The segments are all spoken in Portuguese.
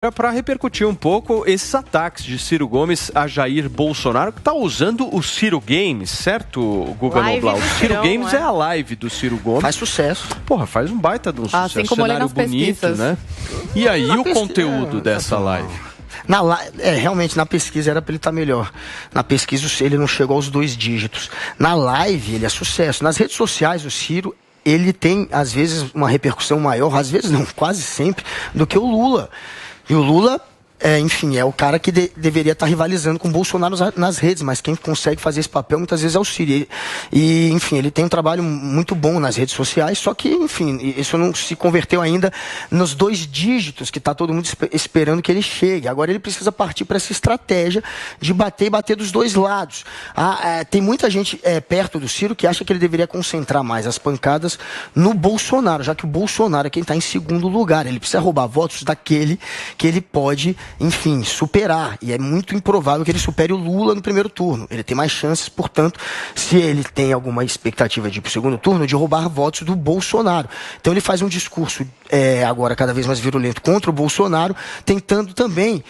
Para repercutir um pouco esses ataques de Ciro Gomes a Jair Bolsonaro, que está usando o Ciro Games, certo, Guga Noblar? O Ciro Games é a live do Ciro Gomes. Faz sucesso. Porra, faz um baita de um sucesso. Assim como cenário nas bonito, pesquisas. né? E aí o conteúdo dessa live? Realmente, na pesquisa era para ele estar melhor. Na pesquisa ele não chegou aos 2 dígitos. Na live ele é sucesso. Nas redes sociais o Ciro, ele tem às vezes uma repercussão maior, às vezes não, quase sempre, do que o Lula. E o Lula, enfim, é o cara que deveria estar rivalizando com o Bolsonaro nas redes, mas quem consegue fazer esse papel muitas vezes é o Ciro. E, enfim, ele tem um trabalho muito bom nas redes sociais, só que, enfim, isso não se converteu ainda nos 2 dígitos que está todo mundo esperando que ele chegue. Agora ele precisa partir para essa estratégia de bater e bater dos 2 lados. Tem muita gente perto do Ciro que acha que ele deveria concentrar mais as pancadas no Bolsonaro, já que o Bolsonaro é quem está em segundo lugar. Ele precisa roubar votos daquele que ele pode, enfim, superar. E é muito improvável que ele supere o Lula no primeiro turno. Ele tem mais chances, portanto, se ele tem alguma expectativa de ir para o segundo turno, de roubar votos do Bolsonaro. Então ele faz um discurso agora cada vez mais virulento contra o Bolsonaro, tentando também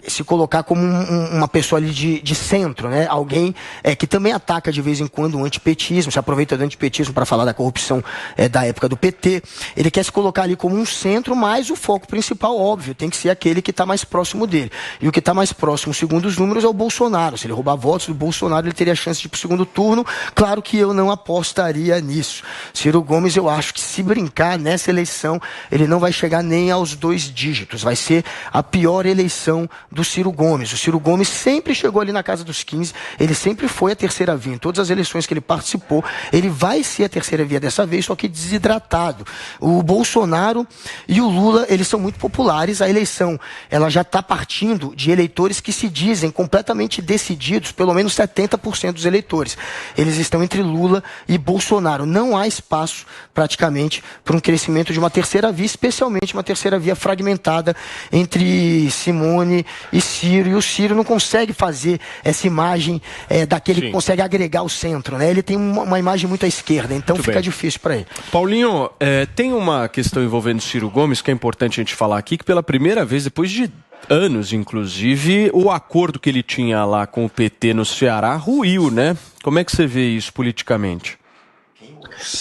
se colocar como uma pessoa ali de centro, né? Alguém que também ataca de vez em quando o antipetismo, se aproveita do antipetismo para falar da corrupção da época do PT. Ele quer se colocar ali como um centro, mas o foco principal, óbvio, tem que ser aquele que está mais próximo dele. E o que está mais próximo, segundo os números, é o Bolsonaro. Se ele roubar votos do Bolsonaro, ele teria chance de ir para o segundo turno. Claro que eu não apostaria nisso. Ciro Gomes, eu acho que se brincar nessa eleição, ele não vai chegar nem aos 2 dígitos. Vai ser a pior eleição do Ciro Gomes. O Ciro Gomes sempre chegou ali na casa dos 15, ele sempre foi a terceira via. Em todas as eleições que ele participou, ele vai ser a terceira via dessa vez, só que desidratado. O Bolsonaro e o Lula, eles são muito populares. A eleição, ela já está partindo de eleitores que se dizem completamente decididos, pelo menos 70% dos eleitores. Eles estão entre Lula e Bolsonaro. Não há espaço, praticamente, para um crescimento de uma terceira via, especialmente uma terceira via fragmentada entre Simone e Ciro. E o Ciro não consegue fazer essa imagem daquele que consegue agregar o centro, né? Ele tem uma imagem muito à esquerda, então muito fica difícil para ele. Paulinho, tem uma questão envolvendo Ciro Gomes que é importante a gente falar aqui, que pela primeira vez, depois de anos, inclusive, o acordo que ele tinha lá com o PT no Ceará ruiu, né? Como é que você vê isso politicamente?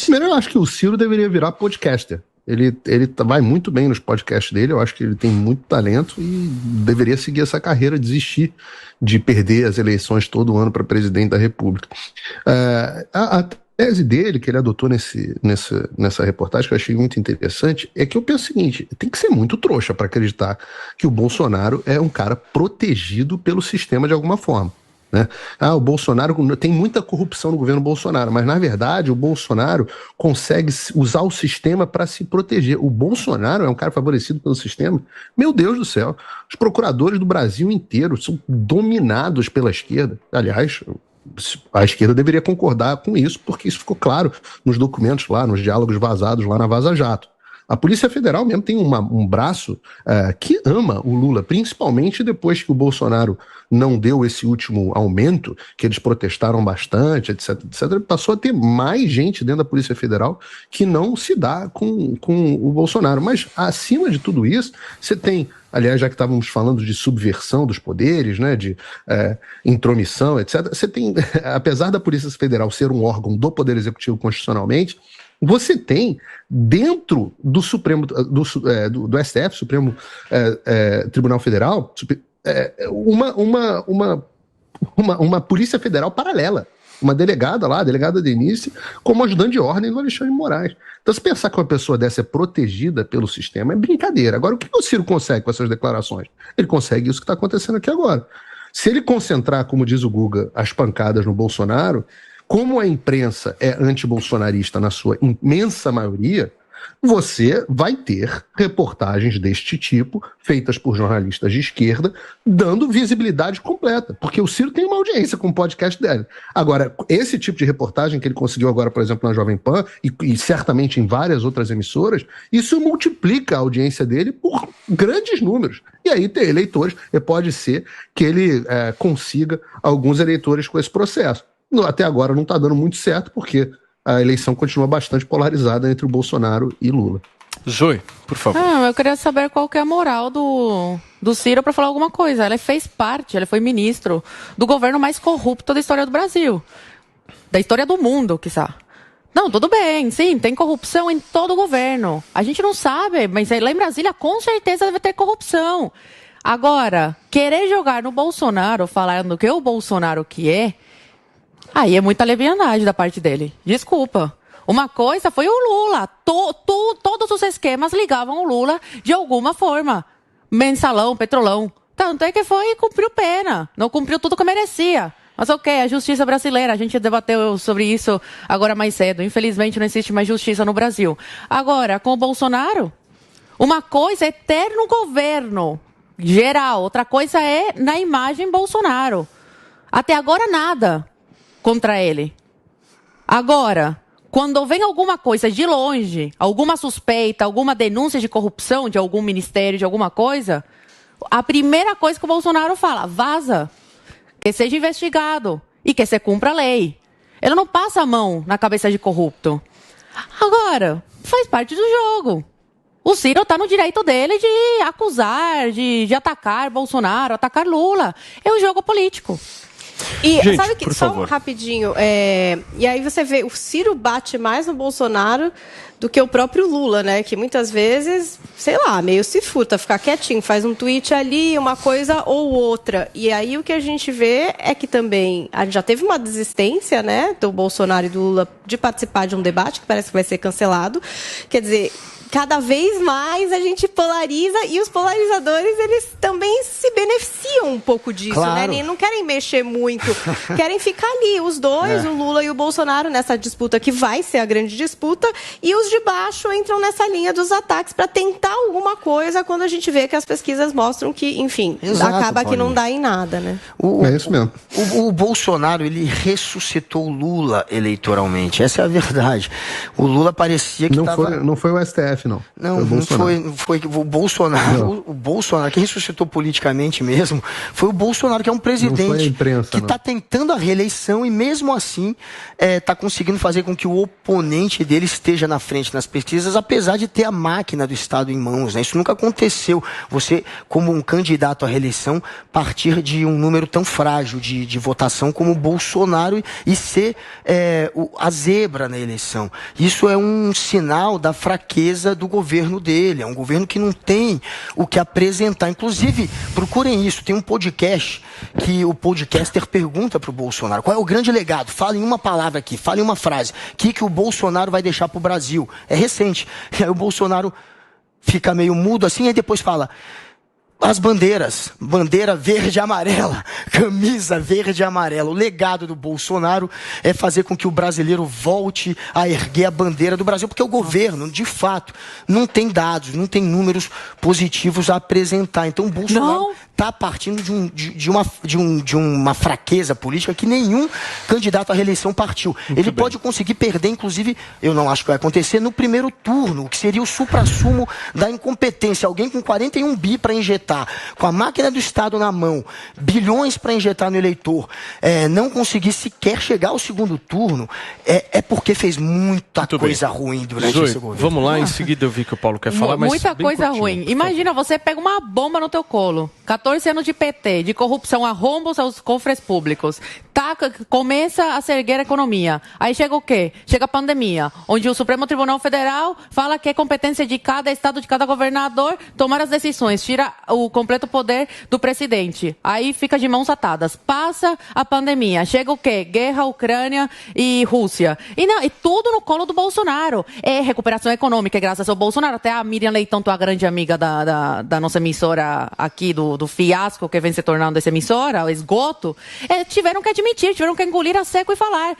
Primeiro, eu acho que o Ciro deveria virar podcaster. Ele vai muito bem nos podcasts dele, eu acho que ele tem muito talento e deveria seguir essa carreira, desistir de perder as eleições todo ano para presidente da República. A tese dele, que ele adotou nessa reportagem, que eu achei muito interessante, é que eu penso o seguinte: tem que ser muito trouxa para acreditar que o Bolsonaro é um cara protegido pelo sistema de alguma forma. Né? O Bolsonaro tem muita corrupção no governo Bolsonaro, mas na verdade o Bolsonaro consegue usar o sistema para se proteger. O Bolsonaro é um cara favorecido pelo sistema. Meu Deus do céu, os procuradores do Brasil inteiro são dominados pela esquerda. Aliás, a esquerda deveria concordar com isso, porque isso ficou claro nos documentos lá, nos diálogos vazados lá na Vaza Jato. A Polícia Federal mesmo tem um braço que ama o Lula, principalmente depois que o Bolsonaro não deu esse último aumento, que eles protestaram bastante, etc, etc. Passou a ter mais gente dentro da Polícia Federal que não se dá com o Bolsonaro. Mas, acima de tudo isso, você tem, aliás, já que estávamos falando de subversão dos poderes, né, de intromissão, etc., você tem, apesar da Polícia Federal ser um órgão do Poder Executivo constitucionalmente, você tem, dentro do Supremo, do STF, Supremo Tribunal Federal, uma Polícia Federal paralela. Uma delegada lá, a delegada Denise, como ajudante de ordem do Alexandre de Moraes. Então, se pensar que uma pessoa dessa é protegida pelo sistema, é brincadeira. Agora, o que o Ciro consegue com essas declarações? Ele consegue isso que está acontecendo aqui agora. Se ele concentrar, como diz o Guga, as pancadas no Bolsonaro, como a imprensa é antibolsonarista na sua imensa maioria, você vai ter reportagens deste tipo, feitas por jornalistas de esquerda, dando visibilidade completa, porque o Ciro tem uma audiência com o podcast dele. Agora, esse tipo de reportagem que ele conseguiu agora, por exemplo, na Jovem Pan, e certamente em várias outras emissoras, isso multiplica a audiência dele por grandes números. E aí tem eleitores, e pode ser que ele consiga alguns eleitores com esse processo. Até agora não está dando muito certo, porque a eleição continua bastante polarizada entre o Bolsonaro e Lula. Zoe, por favor. Eu queria saber qual que é a moral do Ciro para falar alguma coisa. Ele foi ministro do governo mais corrupto da história do Brasil. Da história do mundo, quiçá. Não, tudo bem, sim, tem corrupção em todo o governo. A gente não sabe, mas lá em Brasília com certeza deve ter corrupção. Agora, querer jogar no Bolsonaro, falando que é o Bolsonaro que é, aí é muita leviandade da parte dele. Desculpa. Uma coisa foi o Lula. Todos os esquemas ligavam o Lula de alguma forma. Mensalão, petrolão. Tanto é que foi e cumpriu pena. Não cumpriu tudo que merecia. Mas ok, a justiça brasileira, a gente debateu sobre isso agora mais cedo. Infelizmente não existe mais justiça no Brasil. Agora, com o Bolsonaro, uma coisa é ter no governo geral, outra coisa é na imagem Bolsonaro. Até agora nada contra ele. Agora, quando vem alguma coisa de longe, alguma suspeita, alguma denúncia de corrupção de algum ministério, de alguma coisa, a primeira coisa que o Bolsonaro fala, vaza. Que seja investigado e que se cumpra a lei. Ele não passa a mão na cabeça de corrupto. Agora, faz parte do jogo. O Ciro está no direito dele de acusar, de atacar Bolsonaro, atacar Lula. É um jogo político. E gente, sabe que, por só favor. rapidinho, e aí você vê, o Ciro bate mais no Bolsonaro do que o próprio Lula, né? Que muitas vezes, sei lá, meio se furta, ficar quietinho, faz um tweet ali, uma coisa ou outra. E aí o que a gente vê é que também a gente já teve uma desistência, né, do Bolsonaro e do Lula de participar de um debate que parece que vai ser cancelado. Quer dizer, cada vez mais a gente polariza e os polarizadores, eles também se beneficiam um pouco disso, claro, né? Não querem mexer muito, querem ficar ali, os dois, o Lula e o Bolsonaro, nessa disputa que vai ser a grande disputa, e os de baixo entram nessa linha dos ataques para tentar alguma coisa quando a gente vê que as pesquisas mostram que, enfim, acaba que não dá em nada, né? É isso mesmo. O Bolsonaro, ele ressuscitou o Lula eleitoralmente, essa é a verdade. O Lula parecia que não foi o STF. Não foi o Bolsonaro. O Bolsonaro, quem ressuscitou politicamente mesmo, foi o Bolsonaro, que é um presidente que está tentando a reeleição e mesmo assim está conseguindo fazer com que o oponente dele esteja na frente nas pesquisas, apesar de ter a máquina do Estado em mãos, né? Isso nunca aconteceu. Você, como um candidato à reeleição, partir de um número tão frágil de votação como o Bolsonaro e ser a zebra na eleição. Isso é um sinal da fraqueza do governo dele, é um governo que não tem o que apresentar. Inclusive, procurem isso, tem um podcast que o podcaster pergunta para o Bolsonaro, qual é o grande legado? Fala em uma palavra aqui, fala em uma frase, o que o Bolsonaro vai deixar para o Brasil? É recente. E aí o Bolsonaro fica meio mudo assim, e depois fala: as bandeiras, bandeira verde e amarela, camisa verde e amarela. O legado do Bolsonaro é fazer com que o brasileiro volte a erguer a bandeira do Brasil, porque o governo, de fato, não tem dados, não tem números positivos a apresentar. Então o Bolsonaro está partindo de uma fraqueza política que nenhum candidato à reeleição partiu. Ele pode conseguir perder, inclusive, eu não acho que vai acontecer, no primeiro turno, o que seria o suprassumo da incompetência. Alguém com 41 bi para injetar, com a máquina do Estado na mão, bilhões para injetar no eleitor, não conseguir sequer chegar ao segundo turno, é porque fez muita coisa ruim durante esse governo. Vamos lá, em seguida eu vi que o Paulo quer falar, mas muita coisa ruim. Imagina, você pega uma bomba no teu colo, 14 anos de PT, de corrupção, arrombos aos cofres públicos, começa a se erguer a economia. Aí chega o quê? Chega a pandemia, onde o Supremo Tribunal Federal fala que é competência de cada estado, de cada governador, tomar as decisões, tira o completo poder do presidente. Aí fica de mãos atadas. Passa a pandemia, chega o quê? Guerra, Ucrânia e Rússia. E tudo no colo do Bolsonaro. É recuperação econômica, graças ao Bolsonaro. Até a Miriam Leitão, tua grande amiga da nossa emissora aqui, do fiasco que vem se tornando essa emissora, o esgoto, tiveram que admitir, tiveram que engolir a seco e falar.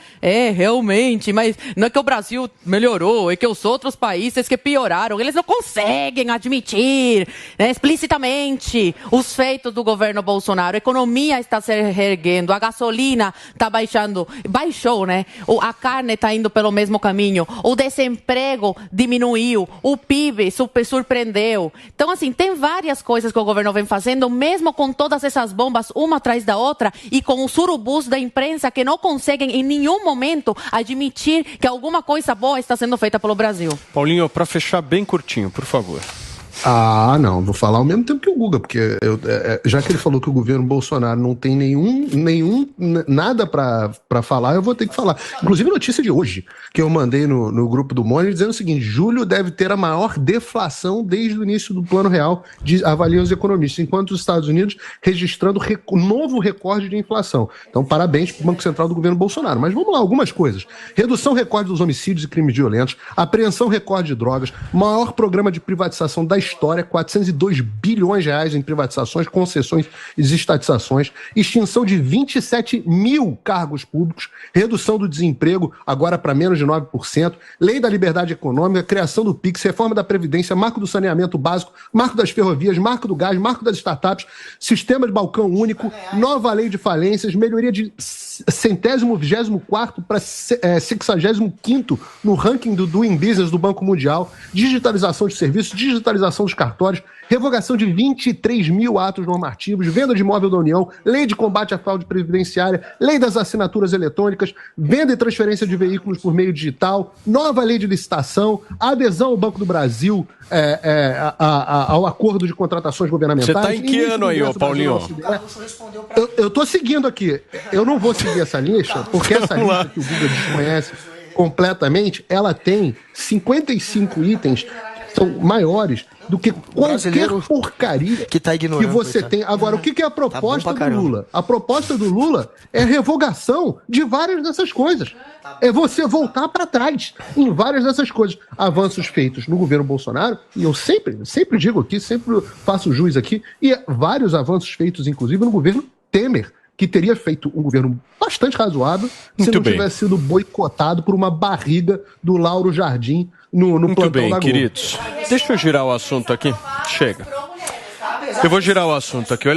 Realmente, mas não é que o Brasil melhorou, é que os outros países que pioraram, eles não conseguem admitir, né, explicitamente os feitos do governo Bolsonaro. A economia está se reerguendo, a gasolina está baixou, né? A carne está indo pelo mesmo caminho, o desemprego diminuiu, o PIB surpreendeu. Então, assim, tem várias coisas que o governo vem fazendo, mesmo com todas essas bombas, uma atrás da outra, e com os surubus da da imprensa que não conseguem em nenhum momento admitir que alguma coisa boa está sendo feita pelo Brasil. Paulinho, para fechar bem curtinho, por favor. Não, vou falar ao mesmo tempo que o Guga, porque já que ele falou que o governo Bolsonaro não tem nada para falar, eu vou ter que falar. Inclusive notícia de hoje, que eu mandei no grupo do Mônio, dizendo o seguinte: julho deve ter a maior deflação desde o início do Plano Real, avaliam os economistas, enquanto os Estados Unidos registrando novo recorde de inflação. Então, parabéns para o Banco Central do governo Bolsonaro. Mas vamos lá, algumas coisas. Redução recorde dos homicídios e crimes violentos, apreensão recorde de drogas, maior programa de privatização da história, 402 bilhões de reais em privatizações, concessões e desestatizações, extinção de 27 mil cargos públicos, redução do desemprego agora para menos de 9%, lei da liberdade econômica, criação do PIX, reforma da Previdência, marco do saneamento básico, marco das ferrovias, marco do gás, marco das startups, sistema de balcão único, nova lei de falências, melhoria de 124º para 65º no ranking do Doing Business do Banco Mundial, digitalização de serviços, digitalização dos cartórios, revogação de 23 mil atos normativos, venda de imóvel da União, lei de combate à fraude previdenciária, lei das assinaturas eletrônicas, venda e transferência de veículos por meio digital, nova lei de licitação, adesão ao Banco do Brasil ao acordo de contratações governamentais. Você está em que ano aí, Paulinho? Eu estou seguindo aqui. Eu não vou seguir essa lista, porque essa lista que o Guga desconhece completamente, ela tem 55 itens que são maiores do que qualquer porcaria que você tem. Agora, o que é a proposta do Lula? A proposta do Lula é a revogação de várias dessas coisas. É você voltar para trás em várias dessas coisas. Avanços feitos no governo Bolsonaro, e eu sempre digo aqui, sempre faço jus aqui, e vários avanços feitos, inclusive, no governo Temer, que teria feito um governo bastante razoável se não tivesse sido boicotado por uma barriga do Lauro Jardim no Muito plantão bem, da Globo. queridos. Deixa eu girar o assunto aqui. Chega. Eu vou girar o assunto aqui. Olha